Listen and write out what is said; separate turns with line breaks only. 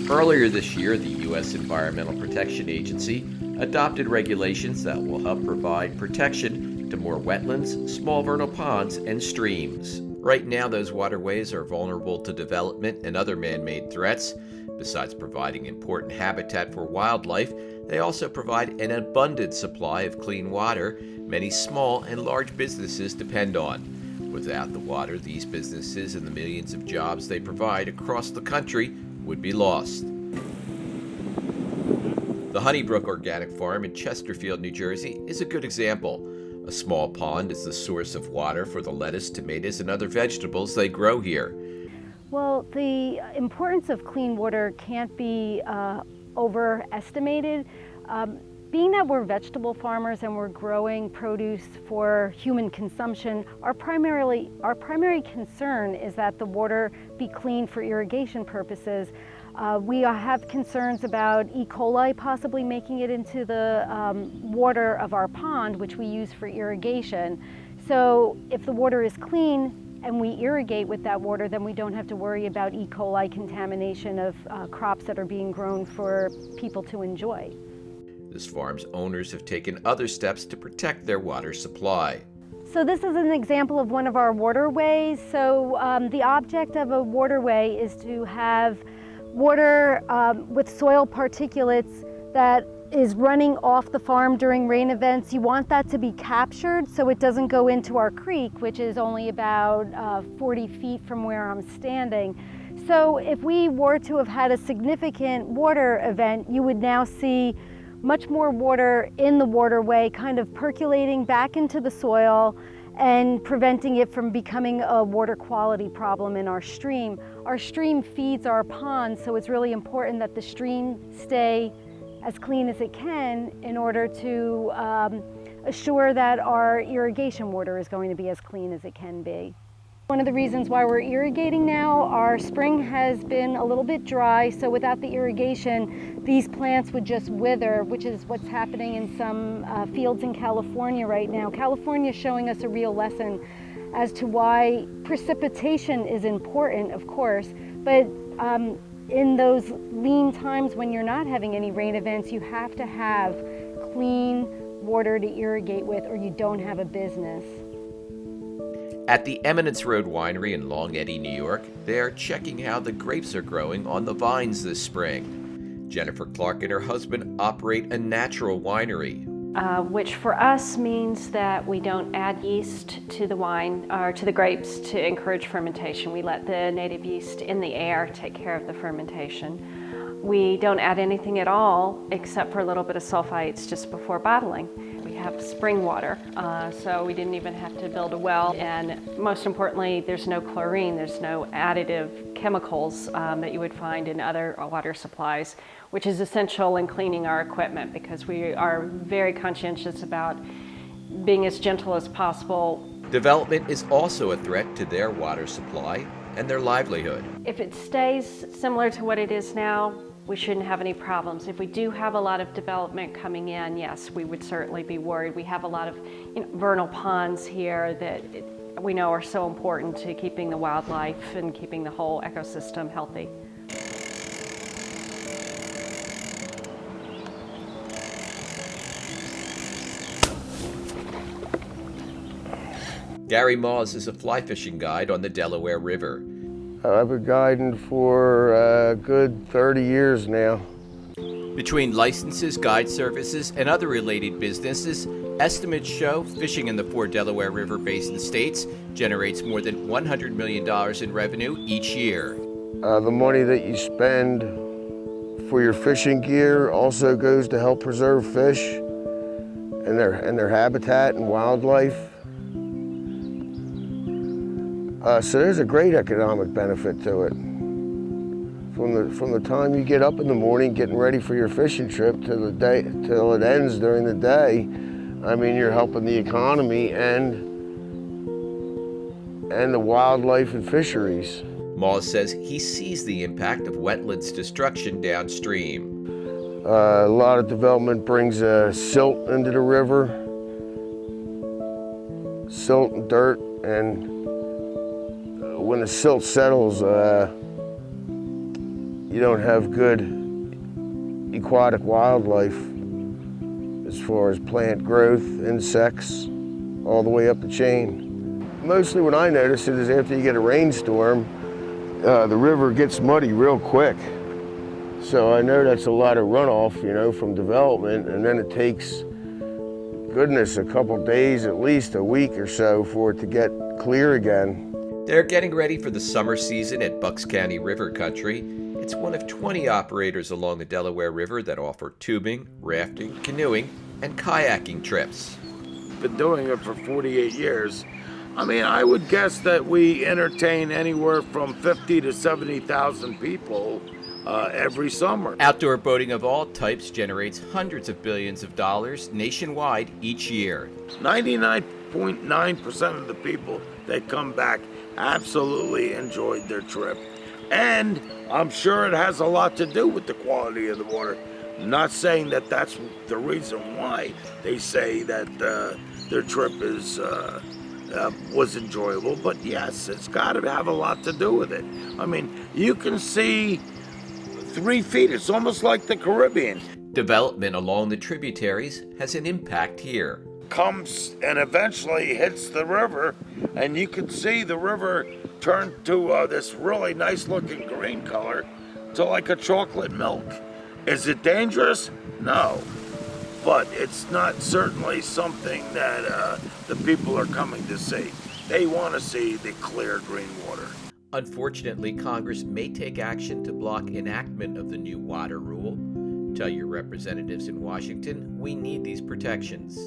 Earlier this year, the U.S. Environmental Protection Agency adopted regulations that will help provide protection to more wetlands, small vernal ponds, and streams. Right now, those waterways are vulnerable to development and other man-made threats. Besides providing important habitat for wildlife, they also provide an abundant supply of clean water many small and large businesses depend on. Without the water, these businesses and the millions of jobs they provide across the country would be lost. The Honeybrook Organic Farm in Chesterfield, New Jersey is a good example. A small pond is the source of water for the lettuce, tomatoes, and other vegetables they grow here.
Well, the importance of clean water can't be overestimated. Being that we're vegetable farmers and we're growing produce for human consumption, our primary concern is that the water be clean for irrigation purposes. We have concerns about E. coli possibly making it into the water of our pond, which we use for irrigation. So if the water is clean and we irrigate with that water, then we don't have to worry about E. coli contamination of crops that are being grown for people to enjoy.
This farm's owners have taken other steps to protect their water supply.
So this is an example of one of our waterways. So the object of a waterway is to have water with soil particulates that is running off the farm during rain events. You want that to be captured so it doesn't go into our creek, which is only about 40 feet from where I'm standing. So if we were to have had a significant water event, you would now see much more water in the waterway kind of percolating back into the soil and preventing it from becoming a water quality problem in our stream. Our stream feeds our pond, so it's really important that the stream stay as clean as it can in order to assure that our irrigation water is going to be as clean as it can be. One of the reasons why we're irrigating now, our spring has been a little bit dry, so without the irrigation, these plants would just wither, which is what's happening in some fields in California right now. California is showing us a real lesson as to why precipitation is important, of course, but in those lean times when you're not having any rain events, you have to have clean water to irrigate with or you don't have a business.
At the Eminence Road Winery in Long Eddy, New York, they are checking how the grapes are growing on the vines this spring. Jennifer Clark and her husband operate a natural winery.
Which for us means that we don't add yeast to the wine or to the grapes to encourage fermentation. We let the native yeast in the air take care of the fermentation. We don't add anything at all except for a little bit of sulfites just before bottling. We have spring water, so we didn't even have to build a well. And most importantly, there's no chlorine, there's no additive chemicals that you would find in other water supplies, which is essential in cleaning our equipment because we are very conscientious about being as gentle as possible.
Development is also a threat to their water supply and their livelihood.
If it stays similar to what it is now, we shouldn't have any problems. If we do have a lot of development coming in, yes, we would certainly be worried. We have a lot of vernal ponds here that we know are so important to keeping the wildlife and keeping the whole ecosystem healthy.
Gary Moss is a fly fishing guide on the Delaware River.
I've been guiding for a good 30 years now.
Between licenses, guide services, and other related businesses, estimates show fishing in the 4 Delaware River Basin states generates more than $100 million in revenue each year.
The money that you spend for your fishing gear also goes to help preserve fish and their habitat and wildlife. So there's a great economic benefit to it. From the time you get up in the morning getting ready for your fishing trip to the day till it ends during the day, I mean, you're helping the economy and the wildlife and fisheries.
Moss says he sees the impact of wetlands destruction downstream.
A lot of development brings silt into the river, silt and dirt, and when the silt settles, you don't have good aquatic wildlife as far as plant growth, insects, all the way up the chain. Mostly what I notice is after you get a rainstorm, the river gets muddy real quick. So I know that's a lot of runoff, you know, from development, and then it takes, goodness, a couple days, at least a week or so for it to get clear again.
They're getting ready for the summer season at Bucks County River Country. It's one of 20 operators along the Delaware River that offer tubing, rafting, canoeing, and kayaking trips.
Been doing it for 48 years. I mean, I would guess that we entertain anywhere from 50 to 70,000 people every summer.
Outdoor boating of all types generates hundreds of billions of dollars nationwide each year.
99.9% of the people that come back absolutely enjoyed their trip. And I'm sure it has a lot to do with the quality of the water. I'm not saying that that's the reason why they say that their trip was enjoyable, but yes, it's got to have a lot to do with it. I mean, you can see 3 feet. It's almost like the Caribbean.
Development along the tributaries has an impact here.
Comes and eventually hits the river, and you can see the river turn to this really nice looking green color to like a chocolate milk. Is it dangerous? No. But it's not certainly something that the people are coming to see. They want to see the clear green water.
Unfortunately, Congress may take action to block enactment of the new water rule. Tell your representatives in Washington we need these protections.